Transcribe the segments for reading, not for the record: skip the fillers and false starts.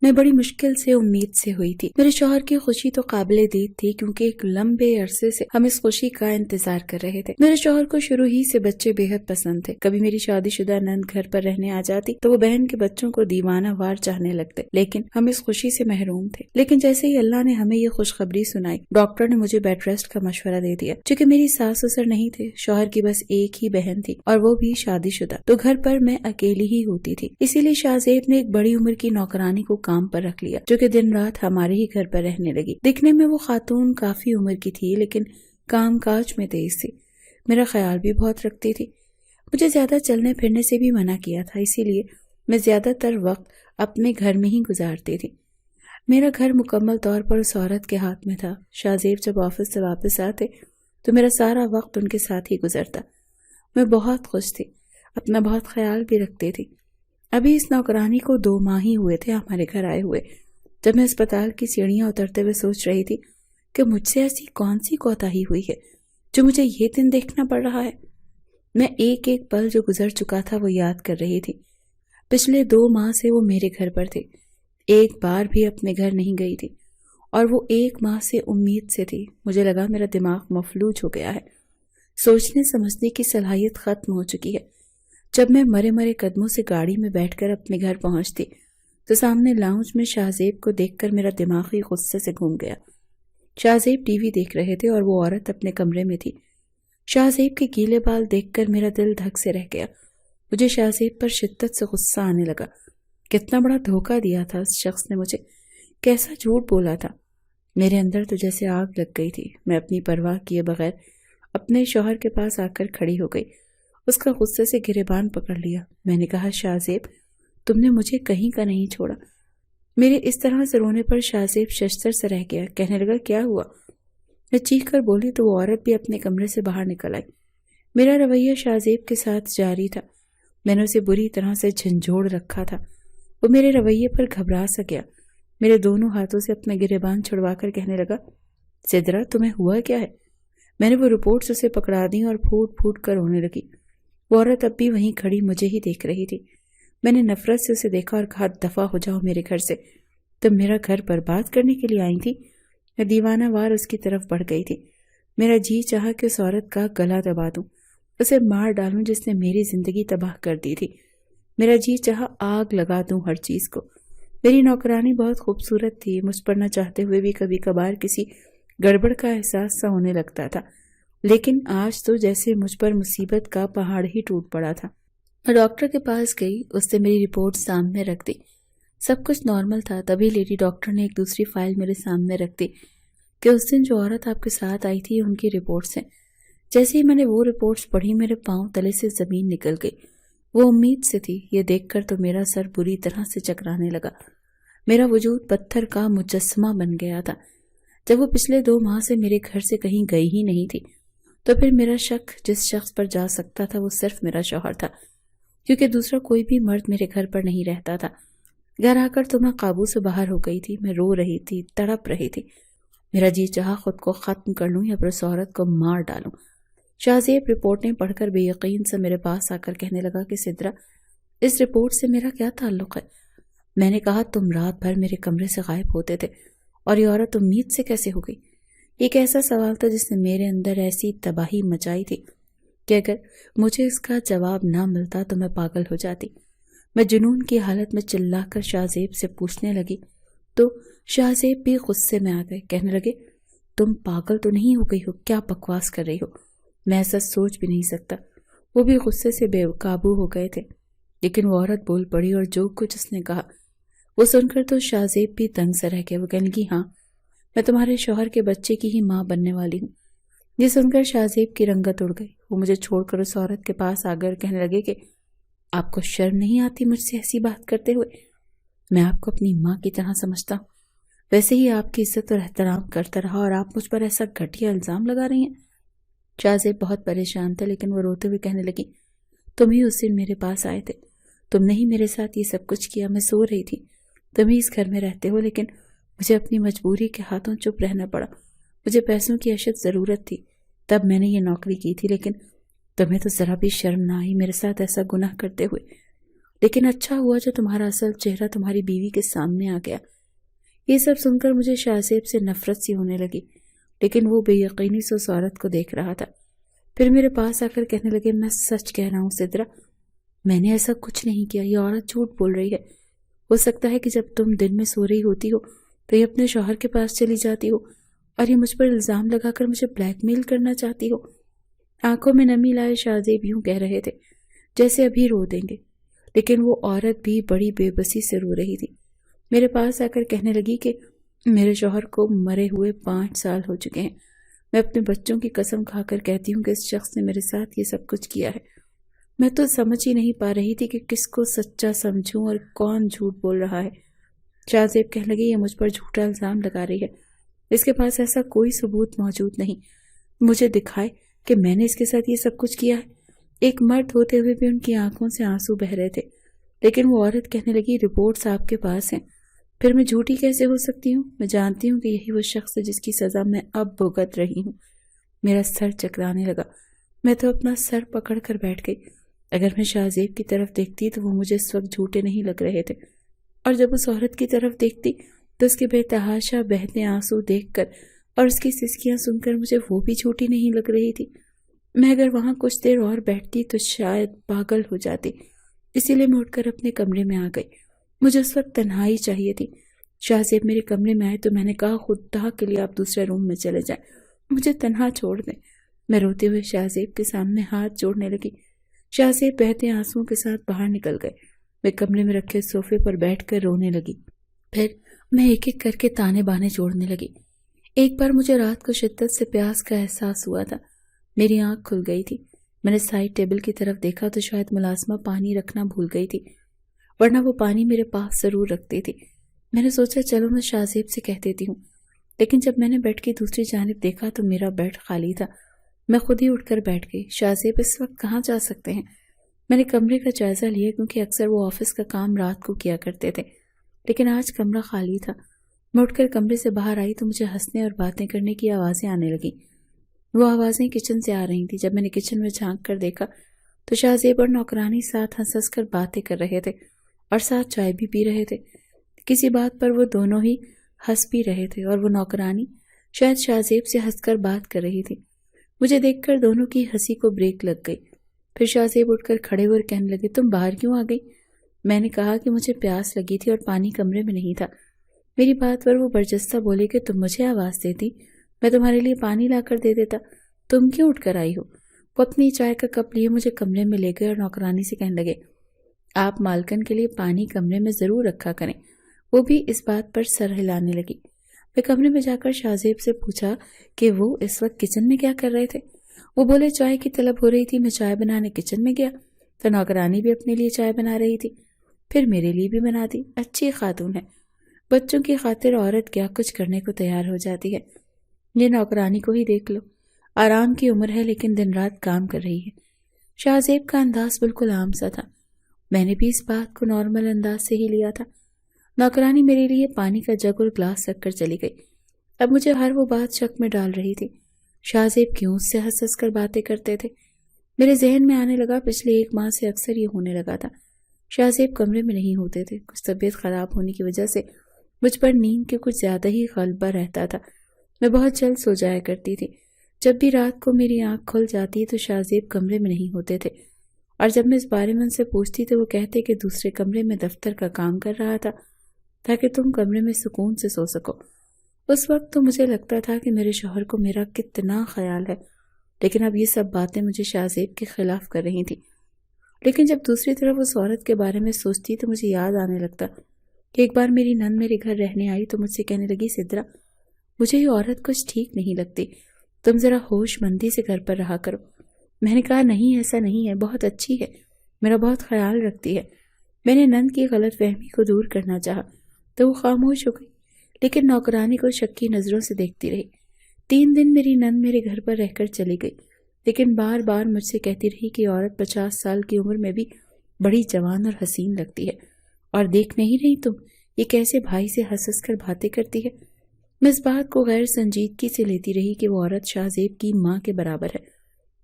میں بڑی مشکل سے امید سے ہوئی تھی۔ میرے شوہر کی خوشی تو قابل دید تھی کیونکہ ایک لمبے عرصے سے ہم اس خوشی کا انتظار کر رہے تھے۔ میرے شوہر کو شروع ہی سے بچے بے حد پسند تھے۔ کبھی میری شادی شدہ نند گھر پر رہنے آ جاتی تو وہ بہن کے بچوں کو دیوانہ وار چاہنے لگتے، لیکن ہم اس خوشی سے محروم تھے۔ لیکن جیسے ہی اللہ نے ہمیں یہ خوشخبری سنائی، ڈاکٹر نے مجھے بیڈ ریسٹ کا مشورہ دے دیا۔ چونکہ میری ساس سسر نہیں تھے، شوہر کی بس ایک ہی بہن تھی اور وہ بھی شادی شدہ، تو گھر پر میں اکیلی ہی ہوتی تھی۔ اسی لیے شاہ زیب نے ایک بڑی عمر کی نوکرانی کو کام پر رکھ لیا جو کہ دن رات ہمارے ہی گھر پر رہنے لگی۔ دکھنے میں وہ خاتون کافی عمر کی تھی لیکن کام کاج میں تیز تھی، میرا خیال بھی بہت رکھتی تھی۔ مجھے زیادہ چلنے پھرنے سے بھی منع کیا تھا، اسی لیے میں زیادہ تر وقت اپنے گھر میں ہی گزارتی تھی۔ میرا گھر مکمل طور پر اس عورت کے ہاتھ میں تھا۔ شاہ زیب جب آفس سے واپس آتے تو میرا سارا وقت ان کے ساتھ ہی گزرتا۔ میں بہت خوش تھی، اپنا بہت خیال بھی رکھتی تھی۔ ابھی اس نوکرانی کو 2 ماہ ہی ہوئے تھے ہمارے گھر آئے ہوئے، جب میں اسپتال کی سیڑھیاں اترتے ہوئے سوچ رہی تھی کہ مجھ سے ایسی کون سی کوتاہی ہوئی ہے جو مجھے یہ دن دیکھنا پڑ رہا ہے۔ میں ایک ایک پل جو گزر چکا تھا وہ یاد کر رہی تھی۔ پچھلے 2 ماہ سے وہ میرے گھر پر تھی، ایک بار بھی اپنے گھر نہیں گئی تھی، اور وہ 1 ماہ سے امید سے تھی۔ مجھے لگا میرا دماغ مفلوج ہو گیا ہے، سوچنے سمجھنے کی صلاحیت ختم ہو چکی ہے۔ جب میں مرے مرے قدموں سے گاڑی میں بیٹھ کر اپنے گھر پہنچتی تو سامنے لاؤنج میں شاہ زیب کو دیکھ کر میرا دماغ ہی غصے سے گھوم گیا۔ شاہ زیب ٹی وی دیکھ رہے تھے اور وہ عورت اپنے کمرے میں تھی۔ شاہ زیب کے گیلے بال دیکھ کر میرا دل دھک سے رہ گیا۔ مجھے شاہ زیب پر شدت سے غصہ آنے لگا۔ کتنا بڑا دھوکہ دیا تھا اس شخص نے مجھے، کیسا جھوٹ بولا تھا۔ میرے اندر تو جیسے آگ لگ گئی تھی۔ میں اپنی پرواہ کیے بغیر اپنے شوہر کے پاس آ کر کھڑی ہو گئی، اس کا غصے سے گریبان پکڑ لیا۔ میں نے کہا، شاہ زیب تم نے مجھے کہیں کا نہیں چھوڑا۔ میرے اس طرح سے رونے پر شاہ زیب ششدر سے رہ گیا، کہنے لگا، کیا ہوا؟ میں چیخ کر بولی تو وہ عورت بھی اپنے کمرے سے باہر نکل آئی۔ میرا رویہ شاہ زیب کے ساتھ جاری تھا، میں نے اسے بری طرح سے جھنجھوڑ رکھا تھا۔ وہ میرے رویے پر گھبرا سا گیا، میرے دونوں ہاتھوں سے اپنے گریبان چھڑوا کر کہنے لگا، سدرا تمہیں ہوا کیا ہے؟ میں نے وہ رپورٹس اسے پکڑا دی اور پھوٹ پھوٹ کر رونے لگی۔ وہ عورت اب بھی وہیں کھڑی مجھے ہی دیکھ رہی تھی۔ میں نے نفرت سے اسے دیکھا اور کہا، دفع ہو جاؤ میرے گھر سے، تم میرا گھر برباد کرنے کے لیے آئی تھی۔ میں دیوانہ وار اس کی طرف بڑھ گئی تھی۔ میرا جی چاہا کہ اس عورت کا گلا دبا دوں، اسے مار ڈالوں جس نے میری زندگی تباہ کر دی تھی۔ میرا جی چاہا آگ لگا دوں ہر چیز کو۔ میری نوکرانی بہت خوبصورت تھی، مجھ پر نہ چاہتے ہوئے بھی کبھی کبھار کسی گڑبڑ کا احساس سا ہونے لگتا تھا، لیکن آج تو جیسے مجھ پر مصیبت کا پہاڑ ہی ٹوٹ پڑا تھا۔ میں ڈاکٹر کے پاس گئی، اس نے میری رپورٹ سامنے رکھ دی، سب کچھ نارمل تھا۔ تبھی لیڈی ڈاکٹر نے ایک دوسری فائل میرے سامنے رکھ دی کہ اس دن جو عورت آپ کے ساتھ آئی تھی ان کی رپورٹس ہیں۔ جیسے ہی میں نے وہ رپورٹس پڑھی میرے پاؤں تلے سے زمین نکل گئی۔ وہ امید سے تھی، یہ دیکھ کر تو میرا سر بری طرح سے چکرانے لگا، میرا وجود پتھر کا مجسمہ بن گیا تھا۔ جب وہ پچھلے 2 ماہ سے میرے گھر سے کہیں گئی ہی نہیں تھی تو پھر میرا شک جس شخص پر جا سکتا تھا وہ صرف میرا شوہر تھا، کیونکہ دوسرا کوئی بھی مرد میرے گھر پر نہیں رہتا تھا۔ گھر آ کر تو میں قابو سے باہر ہو گئی تھی، میں رو رہی تھی، تڑپ رہی تھی۔ میرا جی چاہا خود کو ختم کر لوں یا پھر اس عورت کو مار ڈالوں۔ شاہ زیب رپورٹیں پڑھ کر بے یقین سے میرے پاس آ کر کہنے لگا کہ سدرا، اس رپورٹ سے میرا کیا تعلق ہے؟ میں نے کہا، تم رات بھر میرے کمرے سے غائب ہوتے تھے اور یہ عورت امید سے کیسے ہو گئی؟ ایک ایسا سوال تھا جس نے میرے اندر ایسی تباہی مچائی تھی کہ اگر مجھے اس کا جواب نہ ملتا تو میں پاگل ہو جاتی۔ میں جنون کی حالت میں چلا کر شاہ زیب سے پوچھنے لگی تو شاہ زیب بھی غصے میں آ گئے، کہنے لگے، تم پاگل تو نہیں ہو گئی ہو؟ کیا بکواس کر رہی ہو؟ میں ایسا سوچ بھی نہیں سکتا۔ وہ بھی غصے سے بے قابو ہو گئے تھے، لیکن وہ عورت بول پڑی اور جو کچھ اس نے کہا وہ سن کر تو شاہ زیب بھی تنگ سے رہ گئے۔ وہ کہنے لگی، ہاں میں تمہارے شوہر کے بچے کی ہی ماں بننے والی ہوں۔ یہ سن کر شاہ زیب کی رنگت اڑ گئی، وہ مجھے چھوڑ کر اس عورت کے پاس آ کر کہنے لگے کہ آپ کو شرم نہیں آتی مجھ سے ایسی بات کرتے ہوئے؟ میں آپ کو اپنی ماں کی طرح سمجھتا ہوں، ویسے ہی آپ کی عزت اور احترام کرتا رہا اور آپ مجھ پر ایسا گھٹیا الزام لگا رہی ہیں۔ شاہ زیب بہت پریشان تھے، لیکن وہ روتے ہوئے کہنے لگی، تم ہی اس دن میرے پاس آئے تھے، تم نے ہی میرے ساتھ یہ سب کچھ کیا۔ میں سو رہی تھی، تم ہی اس گھر میں رہتے ہو، لیکن مجھے اپنی مجبوری کے ہاتھوں چپ رہنا پڑا۔ مجھے پیسوں کی اشد ضرورت تھی، تب میں نے یہ نوکری کی تھی، لیکن تمہیں تو ذرا بھی شرم نہ آئی میرے ساتھ ایسا گناہ کرتے ہوئے۔ لیکن اچھا ہوا جو تمہارا اصل چہرہ تمہاری بیوی کے سامنے آ گیا۔ یہ سب سن کر مجھے شاہ زیب سے نفرت سی ہونے لگی، لیکن وہ بے یقینی سے اس عورت کو دیکھ رہا تھا۔ پھر میرے پاس آ کر کہنے لگے، میں سچ کہہ رہا ہوں سدرا، میں نے ایسا کچھ نہیں کیا، یہ عورت جھوٹ بول رہی ہے۔ ہو سکتا ہے کہ جب تم دن میں سو رہی ہوتی ہو تو یہ اپنے شوہر کے پاس چلی جاتی ہو اور یہ مجھ پر الزام لگا کر مجھے بلیک میل کرنا چاہتی ہو۔ آنکھوں میں نمی لائے شاہ زیب یوں کہہ رہے تھے جیسے ابھی رو دیں گے، لیکن وہ عورت بھی بڑی بے بسی سے رو رہی تھی۔ میرے پاس آ کر کہنے لگی کہ میرے شوہر کو مرے ہوئے 5 سال ہو چکے ہیں۔ میں اپنے بچوں کی قسم کھا کر کہتی ہوں کہ اس شخص نے میرے ساتھ یہ سب کچھ کیا ہے۔ میں تو سمجھ ہی نہیں پا رہی تھی کہ کس کو سچا سمجھوں اور کون جھوٹ بول رہا ہے۔ شاہ زیب کہنے لگے، یہ مجھ پر جھوٹا الزام لگا رہی ہے، اس کے پاس ایسا کوئی ثبوت موجود نہیں، مجھے دکھائے کہ میں نے اس کے ساتھ یہ سب کچھ کیا ہے۔ ایک مرد ہوتے ہوئے بھی ان کی آنکھوں سے آنسو بہ رہے تھے، لیکن وہ عورت کہنے لگی، رپورٹس آپ کے پاس ہیں، پھر میں جھوٹی کیسے ہو سکتی ہوں؟ میں جانتی ہوں کہ یہی وہ شخص ہے جس کی سزا میں اب بھگت رہی ہوں۔ میرا سر چکرانے لگا، میں تو اپنا سر پکڑ کر بیٹھ گئی۔ اگر میں شاہ زیب کی طرف دیکھتی تو وہ مجھے اس وقت جھوٹے نہیں لگ رہے تھے، اور جب اس عورت کی طرف دیکھتی تو اس کے بے تحاشا بہتے آنسو دیکھ کر اور اس کی سسکیاں سن کر مجھے وہ بھی جھوٹی نہیں لگ رہی تھی۔ میں اگر وہاں کچھ دیر اور بیٹھتی تو شاید پاگل ہو جاتی، اسی لیے میں اٹھ کر اپنے کمرے میں آ گئی۔ مجھے اس وقت تنہائی چاہیے تھی۔ شاہ زیب میرے کمرے میں آئے تو میں نے کہا، خدا کے لیے آپ دوسرے روم میں چلے جائیں، مجھے تنہا چھوڑ دیں۔ میں روتے ہوئے شاہ زیب کے سامنے ہاتھ جوڑنے لگی۔ شاہ زیب بہتے آنسوؤں کے ساتھ باہر نکل گئے۔ میں کمرے میں رکھے صوفے پر بیٹھ کر رونے لگی۔ پھر میں ایک ایک کر کے تانے بانے جوڑنے لگی۔ ایک بار مجھے رات کو شدت سے پیاس کا احساس ہوا تھا، میری آنکھ کھل گئی تھی۔ میں نے سائڈ ٹیبل کی طرف دیکھا تو شاید ملازمہ پانی رکھنا بھول گئی تھی، ورنہ وہ پانی میرے پاس ضرور رکھتی تھی۔ میں نے سوچا چلو میں شاہ زیب سے کہہ دیتی ہوں، لیکن جب میں نے بیڈ کی دوسری جانب دیکھا تو میرا بیڈ خالی تھا۔ میں خود ہی اٹھ کر بیٹھ گئی۔ شاہ زیب اس وقت کہاں جا سکتے ہیں؟ میں نے کمرے کا جائزہ لیا کیونکہ اکثر وہ آفس کا کام رات کو کیا کرتے تھے، لیکن آج کمرہ خالی تھا۔ میں اٹھ کر کمرے سے باہر آئی تو مجھے ہنسنے اور باتیں کرنے کی آوازیں آنے لگیں۔ وہ آوازیں کچن سے آ رہی تھیں۔ جب میں نے کچن میں جھانک کر دیکھا تو شاہ زیب اور نوکرانی ساتھ ہنس ہنس کر باتیں کر رہے تھے اور ساتھ چائے بھی پی رہے تھے۔ کسی بات پر وہ دونوں ہی ہنس بھی رہے تھے اور وہ نوکرانی شاید شاہ زیب سے ہنس کر بات کر رہی تھی۔ مجھے دیکھ کر دونوں کی ہنسی کو بریک لگ گئی۔ پھر شاہ زیب اٹھ کر کھڑے ہوئے کہنے لگے، تم باہر کیوں آ گئی؟ میں نے کہا کہ مجھے پیاس لگی تھی اور پانی کمرے میں نہیں تھا۔ میری بات پر وہ برجستہ بولے کہ تم مجھے آواز دیتی، میں تمہارے لیے پانی لا کر دے دیتا، تم کیوں اٹھ کر آئی ہو؟ وہ اپنی چائے کا کپ لیے مجھے کمرے میں لے گئے اور نوکرانی سے کہنے لگے، آپ مالکن کے لیے پانی کمرے میں ضرور رکھا کریں۔ وہ بھی اس بات پر سر ہلانے لگی۔ میں کمرے میں جا کر شاہ زیب سے پوچھا کہ وہ اس وقت کچن میں کیا کر رہے تھے۔ وہ بولے چائے کی طلب ہو رہی تھی، میں چائے بنانے کچن میں گیا تو نوکرانی بھی اپنے لیے چائے بنا رہی تھی، پھر میرے لیے بھی بنا دی۔ اچھی خاتون ہے، بچوں کی خاطر عورت کیا کچھ کرنے کو تیار ہو جاتی ہے۔ یہ نوکرانی کو ہی دیکھ لو، آرام کی عمر ہے لیکن دن رات کام کر رہی ہے۔ شاہ زیب کا انداز بالکل عام سا تھا، میں نے بھی اس بات کو نارمل انداز سے ہی لیا تھا۔ نوکرانی میرے لیے پانی کا جگ اور گلاس رکھ کر چلی گئی۔ اب مجھے ہر وہ بات شک میں ڈال رہی تھی، شاہ زیب کیوں اس سے ہنس ہنس کر باتیں کرتے تھے؟ میرے ذہن میں آنے لگا پچھلے 1 ماہ سے اکثر یہ ہونے لگا تھا۔ شاہ زیب کمرے میں نہیں ہوتے تھے، کچھ طبیعت خراب ہونے کی وجہ سے مجھ پر نیند کے کچھ زیادہ ہی غلبہ رہتا تھا۔ میں بہت جلد سو جایا کرتی تھی۔ جب بھی رات کو میری آنکھ کھل جاتی تو شاہ زیب کمرے میں نہیں ہوتے تھے، اور جب میں اس بارے میں ان سے پوچھتی تو وہ کہتے کہ دوسرے کمرے میں دفتر کا کام کر رہا تھا تاکہ تم کمرے میں سکون سے سو سکو۔ اس وقت تو مجھے لگتا تھا کہ میرے شوہر کو میرا کتنا خیال ہے، لیکن اب یہ سب باتیں مجھے شاہ زیب کے خلاف کر رہی تھیں۔ لیکن جب دوسری طرف اس عورت کے بارے میں سوچتی تو مجھے یاد آنے لگتا کہ ایک بار میری نند میرے گھر رہنے آئی تو مجھ سے کہنے لگی، سدرا مجھے یہ عورت کچھ ٹھیک نہیں لگتی، تم ذرا ہوش مندی سے گھر پر رہا کرو۔ میں نے کہا نہیں، ایسا نہیں ہے، بہت اچھی ہے، میرا بہت خیال رکھتی ہے۔ میں نے نند کی غلط فہمی کو دور کرنا چاہا تو وہ خاموش ہو گئی، لیکن نوکرانی کو شکی نظروں سے دیکھتی رہی۔ 3 دن میری نند میرے گھر پر رہ کر چلی گئی، لیکن بار بار مجھ سے کہتی رہی کہ عورت 50 سال کی عمر میں بھی بڑی جوان اور حسین لگتی ہے، اور دیکھ نہیں رہی تم یہ کیسے بھائی سے ہنس ہنس کر باتیں کرتی ہے۔ میں اس بات کو غیر سنجیدگی سے لیتی رہی کہ وہ عورت شاہ زیب کی ماں کے برابر ہے۔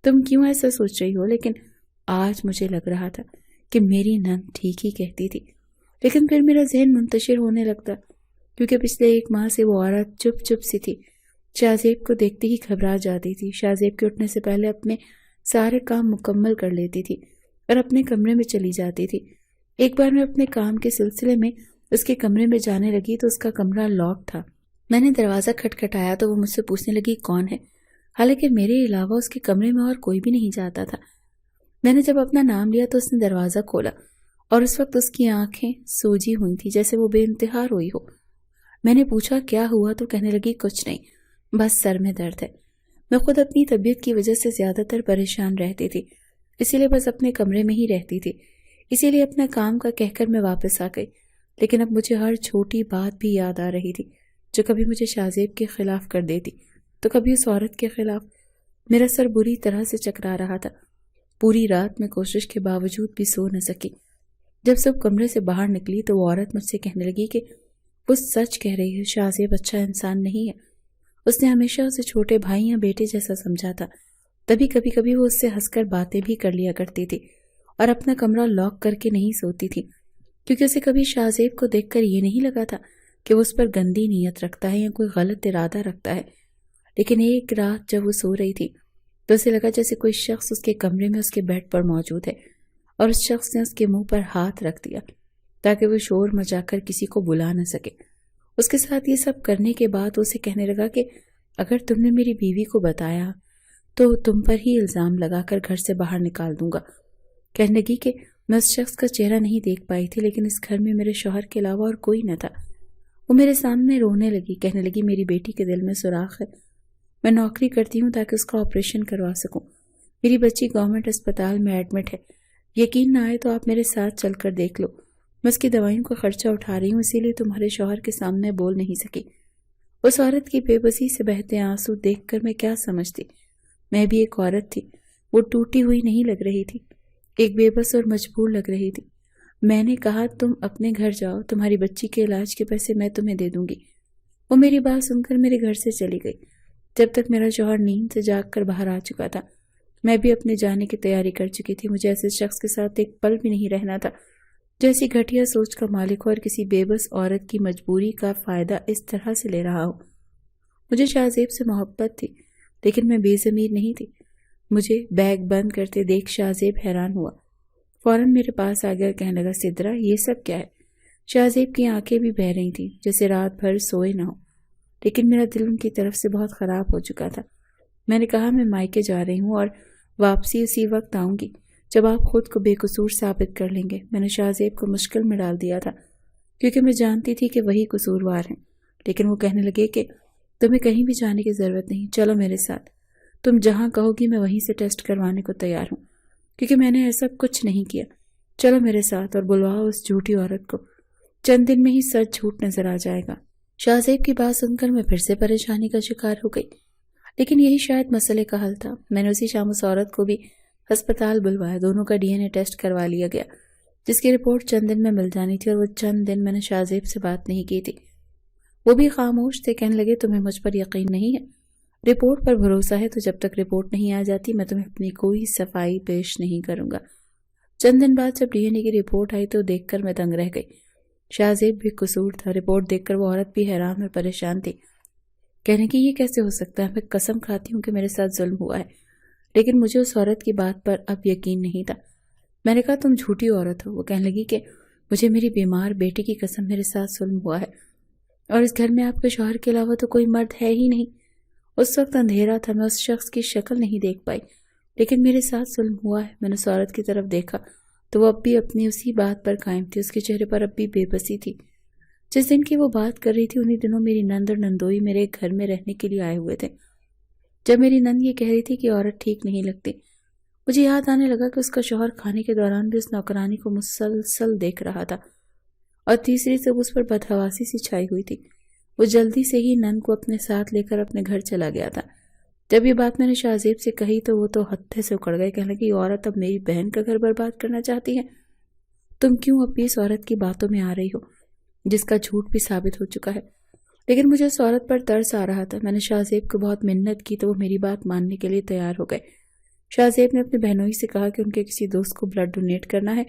تم کیوں ایسا سوچ رہی ہو؟ لیکن آج مجھے لگ رہا تھا کہ میری نند ٹھیک ہی کہتی تھی، لیکن پھر میرا ذہن منتشر ہونے لگتا، کیونکہ پچھلے 1 ماہ سے وہ عورت چپ چپ سی تھی۔ شاہزیب کو دیکھتے ہی گھبرا جاتی تھی، شاہزیب کے اٹھنے سے پہلے اپنے سارے کام مکمل کر لیتی تھی اور اپنے کمرے میں چلی جاتی تھی۔ ایک بار میں اپنے کام کے سلسلے میں اس کے کمرے میں جانے لگی تو اس کا کمرہ لاک تھا۔ میں نے دروازہ کھٹکھٹایا تو وہ مجھ سے پوچھنے لگی کون ہے، حالانکہ میرے علاوہ اس کے کمرے میں اور کوئی بھی نہیں جاتا تھا۔ میں نے جب اپنا نام لیا تو اس نے دروازہ کھولا اور اس وقت اس کی آنکھیں سوجی ہوئی تھی جیسے وہ بے انتہا روئی ہو۔ میں نے پوچھا کیا ہوا تو کہنے لگی کچھ نہیں، بس سر میں درد ہے۔ میں خود اپنی طبیعت کی وجہ سے زیادہ تر پریشان رہتی تھی، اسی لیے بس اپنے کمرے میں ہی رہتی تھی، اسی لیے اپنا کام کا کہہ کر میں واپس آ گئی۔ لیکن اب مجھے ہر چھوٹی بات بھی یاد آ رہی تھی جو کبھی مجھے شاہزیب کے خلاف کر دیتی تو کبھی اس عورت کے خلاف۔ میرا سر بری طرح سے چکرا رہا تھا، پوری رات میں کوشش کے باوجود بھی سو نہ سکی۔ جب سب کمرے سے باہر نکلی تو وہ عورت مجھ سے کہنے لگی کہ وہ سچ کہہ رہی ہے، شاہزیب اچھا انسان نہیں ہے، اس نے ہمیشہ اسے چھوٹے بھائی یا بیٹے جیسا سمجھا تھا، تبھی کبھی کبھی وہ اس سے ہنس کر باتیں بھی کر لیا کرتی تھی اور اپنا کمرہ لاک کر کے نہیں سوتی تھی، کیونکہ اسے کبھی شاہزیب کو دیکھ کر یہ نہیں لگا تھا کہ وہ اس پر گندی نیت رکھتا ہے یا کوئی غلط ارادہ رکھتا ہے۔ لیکن ایک رات جب وہ سو رہی تھی تو اسے لگا جیسے کوئی شخص اس کے کمرے میں اس کے بیڈ پر موجود ہے، اور اس شخص نے اس کے منہ پر ہاتھ رکھ دیا تاکہ وہ شور مچا کر کسی کو بلا نہ سکے۔ اس کے ساتھ یہ سب کرنے کے بعد اسے کہنے لگا کہ اگر تم نے میری بیوی کو بتایا تو تم پر ہی الزام لگا کر گھر سے باہر نکال دوں گا۔ کہنے لگی کہ میں اس شخص کا چہرہ نہیں دیکھ پائی تھی، لیکن اس گھر میں میرے شوہر کے علاوہ اور کوئی نہ تھا۔ وہ میرے سامنے رونے لگی، کہنے لگی میری بیٹی کے دل میں سوراخ ہے، میں نوکری کرتی ہوں تاکہ اس کا آپریشن کروا سکوں، میری بچی گورنمنٹ اسپتال میں ایڈمٹ ہے، یقین نہ آئے تو آپ میرے ساتھ چل کر دیکھ لو، میں اس کی دوائیوں کا خرچہ اٹھا رہی ہوں، اسی لیے تمہارے شوہر کے سامنے بول نہیں سکی۔ اس عورت کی بے بسی سے بہتے آنسو دیکھ کر میں کیا سمجھتی، میں بھی ایک عورت تھی، وہ ٹوٹی ہوئی نہیں لگ رہی تھی، ایک بے بس اور مجبور لگ رہی تھی۔ میں نے کہا تم اپنے گھر جاؤ، تمہاری بچی کے علاج کے پیسے میں تمہیں دے دوں گی۔ وہ میری بات سن کر میرے گھر سے چلی گئی۔ جب تک میرا شوہر نیند سے جاگ کر باہر آ چکا تھا، میں بھی اپنے جانے کی تیاری کر چکی تھی۔ مجھے ایسے شخص کے ساتھ ایک پل بھی نہیں رہنا تھا جو ایسی گھٹیا سوچ کا مالک ہو اور کسی بے بس عورت کی مجبوری کا فائدہ اس طرح سے لے رہا ہو۔ مجھے شاہزیب سے محبت تھی، لیکن میں بے ضمیر نہیں تھی۔ مجھے بیگ بند کرتے دیکھ شاہزیب حیران ہوا، فوراً میرے پاس آ گیا، کہنے لگا سدرا یہ سب کیا ہے؟ شاہزیب کی آنکھیں بھی بہہ رہی تھیں جیسے رات بھر سوئے نہ ہو، لیکن میرا دل ان کی طرف سے بہت خراب ہو چکا تھا۔ میں نے کہا میں مائکے جا رہی ہوں اور واپسی اسی وقت آؤں گی جب آپ خود کو بے قصور ثابت کر لیں گے۔ میں نے شاہزیب کو مشکل میں ڈال دیا تھا کیونکہ میں جانتی تھی کہ وہی قصوروار ہیں، لیکن وہ کہنے لگے کہ تمہیں کہیں بھی جانے کی ضرورت نہیں، چلو میرے ساتھ، تم جہاں کہو گی میں وہیں سے ٹیسٹ کروانے کو تیار ہوں، کیونکہ میں نے ایسا کچھ نہیں کیا، چلو میرے ساتھ اور بلواؤ اس جھوٹی عورت کو، چند دن میں ہی سچ جھوٹ نظر آ جائے گا۔ شاہزیب کی بات سن کر میں پھر سے پریشانی کا شکار ہو گئی، لیکن یہی شاید مسئلے کا حل تھا۔ میں نے اسی شام اس عورت کو بھی ہسپتال بلوایا، دونوں کا DNA ٹیسٹ کروا لیا گیا جس کی رپورٹ چند دن میں مل جانی تھی، اور وہ چند دن میں نے شاہزیب سے بات نہیں کی تھی، وہ بھی خاموش تھے۔ کہنے لگے تمہیں مجھ پر یقین نہیں ہے، رپورٹ پر بھروسہ ہے تو جب تک رپورٹ نہیں آ جاتی میں تمہیں اپنی کوئی صفائی پیش نہیں کروں گا۔ چند دن بعد جب DNA کی رپورٹ آئی تو دیکھ کر میں دنگ رہ گئی، شاہزیب بھی قصور تھا۔ رپورٹ دیکھ کر وہ عورت بھی حیران اور پریشان تھی، کہنے کہ یہ کیسے ہو سکتا ہے، میں قسم کھاتی ہوں کہ میرے ساتھ ظلم ہوا ہے، لیکن مجھے اس عورت کی بات پر اب یقین نہیں تھا۔ میں نے کہا تم جھوٹی عورت ہو۔ وہ کہنے لگی کہ مجھے میری بیمار بیٹی کی قسم میرے ساتھ ظلم ہوا ہے، اور اس گھر میں آپ کے شوہر کے علاوہ تو کوئی مرد ہے ہی نہیں۔ اس وقت اندھیرا تھا، میں اس شخص کی شکل نہیں دیکھ پائی، لیکن میرے ساتھ ظلم ہوا ہے۔ میں نے اس عورت کی طرف دیکھا تو وہ اب بھی اپنی اسی بات پر قائم تھی، اس کے چہرے پر اب بھی بے بسی تھی۔ جس دن کی وہ بات کر رہی تھی انہی دنوں میری نند اور نندوئی میرے گھر میں رہنے کے لیے آئے ہوئے تھے۔ جب میری نند یہ کہہ رہی تھی کہ عورت ٹھیک نہیں لگتی، مجھے یاد آنے لگا کہ اس کا شوہر کھانے کے دوران بھی اس نوکرانی کو مسلسل دیکھ رہا تھا، اور تیسری سے اس پر بدحواسی سی چھائی ہوئی تھی۔ وہ جلدی سے ہی نند کو اپنے ساتھ لے کر اپنے گھر چلا گیا تھا۔ جب یہ بات میں نے شاہزیب سے کہی تو وہ تو ہتھے سے اکڑ گئے، کہنے لگے یہ عورت اب میری بہن کا گھر برباد کرنا چاہتی ہے، تم کیوں اب بھی اس عورت کی باتوں میں آ رہی ہو جس کا جھوٹ بھی ثابت ہو چکا ہے؟ لیکن مجھے اس عورت پر ترس آ رہا تھا۔ میں نے شاہزیب کو بہت منت کی تو وہ میری بات ماننے کے لیے تیار ہو گئے۔ شاہزیب نے اپنے بہنوئی سے کہا کہ ان کے کسی دوست کو بلڈ ڈونیٹ کرنا ہے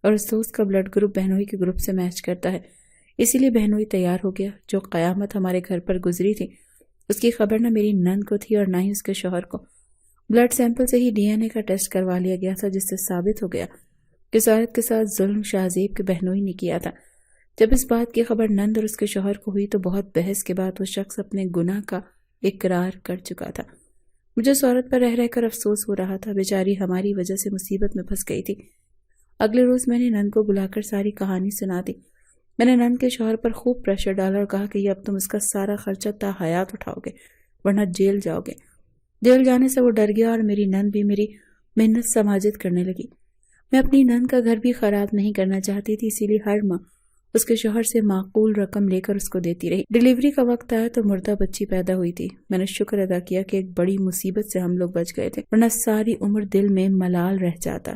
اور اس دوست کا بلڈ گروپ بہنوئی کے گروپ سے میچ کرتا ہے، اسی لیے بہنوئی تیار ہو گیا۔ جو قیامت ہمارے گھر پر گزری تھی اس کی خبر نہ میری نند کو تھی اور نہ ہی اس کے شوہر کو۔ بلڈ سیمپل سے ہی DNA کا ٹیسٹ کروا لیا گیا تھا، جس سے ثابت ہو گیا کہ اس عورت کے ساتھ ظلم شاہزیب کے بہنوئی نے کیا تھا۔ جب اس بات کی خبر نند اور اس کے شوہر کو ہوئی تو بہت بحث کے بعد وہ شخص اپنے گناہ کا اقرار کر چکا تھا۔ مجھے اس عورت پر رہ رہ کر افسوس ہو رہا تھا، بیچاری ہماری وجہ سے مصیبت میں پھنس گئی تھی۔ اگلے روز میں نے نند کو بلا کر ساری کہانی سنا دی۔ میں نے نند کے شوہر پر خوب پریشر ڈالا اور کہا کہ یہ اب تم اس کا سارا خرچہ تا حیات اٹھاؤ گے ورنہ جیل جاؤ گے۔ جیل جانے سے وہ ڈر گیا اور میری نند بھی میری محنت سماجت کرنے لگی۔ میں اپنی نند کا گھر بھی خراب نہیں کرنا چاہتی تھی، اسی لیے ہر ماہ اس کے شوہر سے معقول رقم لے کر اس کو دیتی رہی۔ ڈیلیوری کا وقت آیا تو مردہ بچی پیدا ہوئی تھی۔ میں نے شکر ادا کیا کہ ایک بڑی مصیبت سے ہم لوگ بچ گئے تھے، ورنہ ساری عمر دل میں ملال رہ جاتا۔